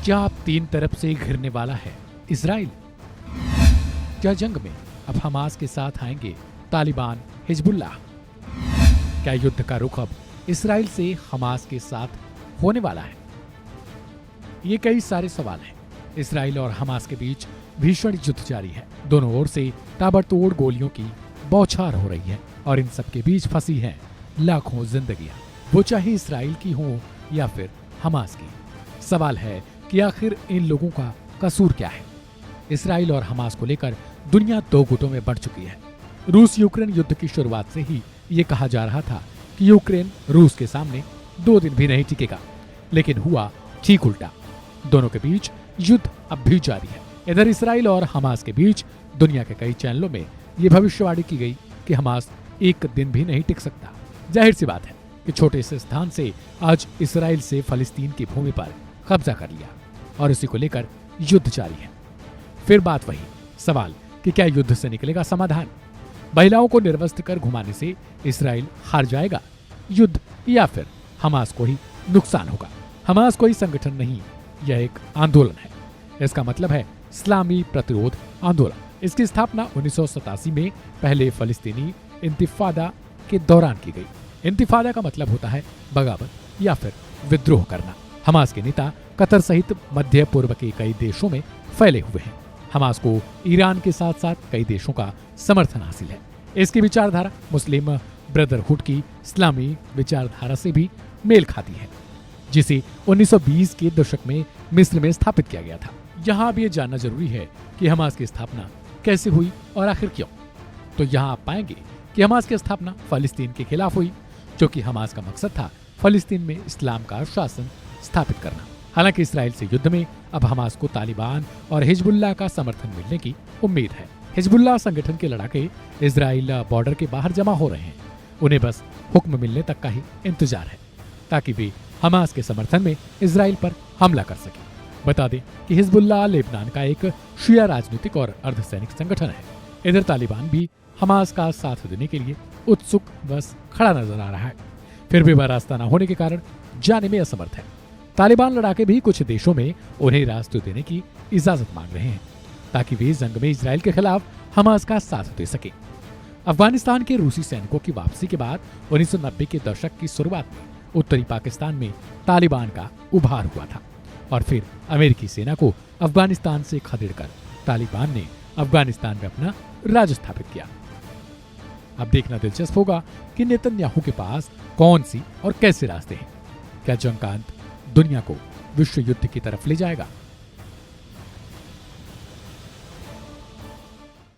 क्या अब तीन तरफ से घिरने वाला है इजराइल? क्या जंग में अब हमास के साथ आएंगे तालिबान, हिजबुल्लाह? क्या युद्ध का रुख अब इजराइल से हमास के साथ होने वाला है? ये कई सारे सवाल हैं। इजराइल और हमास के बीच भीषण युद्ध जारी है। दोनों ओर से ताबड़तोड़ गोलियों की बौछार हो रही है और इन सब के बीच फंसी हैं लाखों जिंदगियां, वो चाहे इजराइल की हो या फिर हमास की। सवाल है कि आखिर इन लोगों का कसूर क्या है? इजराइल और हमास को लेकर दुनिया दो गुटों में बढ़ चुकी है। रूस यूक्रेन युद्ध की शुरुआत से ही ये कहा जा रहा था कि यूक्रेन रूस के सामने 2 दिन भी नहीं टिकेगा, लेकिन हुआ ठीक उल्टा। दोनों के बीच युद्ध अब भी जारी है। इधर इजराइल और हमास के बीच दुनिया के कई चैनलों में ये भविष्यवाणी की गई कि हमास एक दिन भी नहीं टिक सकता। जाहिर सी बात है कि छोटे से स्थान से आज इजराइल से फलस्तीन की भूमि पर कब्जा कर लिया और इसी को लेकर युद्ध जारी है। फिर बात वही सवाल कि क्या युद्ध से निकलेगा समाधान? महिलाओं को निर्वस्त्र कर घुमाने से इजराइल हार जाएगा युद्ध, या फिर हमास को ही नुकसान होगा? हमास कोई संगठन नहीं, यह एक आंदोलन है। इसका मतलब है इस्लामी प्रतिरोध आंदोलन। इसकी स्थापना 1987 में पहले फलस्तीनी इंतिफादा के दौरान की गई। इंतिफादा का मतलब होता है बगावत या फिर विद्रोह करना। हमास के नेता कतर सहित मध्य पूर्व के कई देशों में फैले हुए हैं। हमास को ईरान के साथ साथ कई देशों का समर्थन हासिल है। इसकी विचारधारा मुस्लिम ब्रदरहुड की इस्लामी विचारधारा से भी मेल खाती है, जिसे 1920 के दशक में मिस्र में स्थापित किया गया था। यहाँ अब ये जानना जरूरी है कि हमास की स्थापना कैसे हुई और आखिर क्यों। तो यहाँ आप पाएंगे कि हमास की स्थापना फलस्तीन के खिलाफ हुई, जो कि हमास का मकसद था फलस्तीन में इस्लाम का शासन स्थापित करना। हालांकि इजराइल से युद्ध में अब हमास को तालिबान और हिजबुल्लाह का समर्थन मिलने की उम्मीद है। हिजबुल्लाह संगठन के लड़ाके इजराइल बॉर्डर के बाहर जमा हो रहे हैं। उन्हें बस हुक्म मिलने तक का ही इंतजार है ताकि वे हमास के समर्थन में इजराइल पर हमला कर सके। बता दें कि हिजबुल्लाह लेबनान का एक शिया राजनीतिक और अर्धसैनिक संगठन है। इधर तालिबान भी हमास का साथ देने के लिए उत्सुक बस खड़ा नजर आ रहा है, फिर भी वह रास्ता न होने के कारण जाने में असमर्थ है। तालिबान लड़ाके भी कुछ देशों में उन्हें रास्ते देने की इजाजत मांग रहे हैं ताकि वे जंग में इजराइल के खिलाफ हमास का साथ दे सके। अफगानिस्तान के रूसी सैनिकों की वापसी के बाद 1990 के दशक की शुरुआत में उत्तरी पाकिस्तान में तालिबान का उभार हुआ था और फिर अमेरिकी सेना को अफगानिस्तान से खदेड़कर तालिबान ने अफगानिस्तान में अपना राज स्थापित किया। अब देखना दिलचस्प होगा कि नेतन्याहू के पास कौन सी और कैसे रास्ते हैं। क्या जंग का अंत दुनिया को विश्व युद्ध की तरफ ले जाएगा?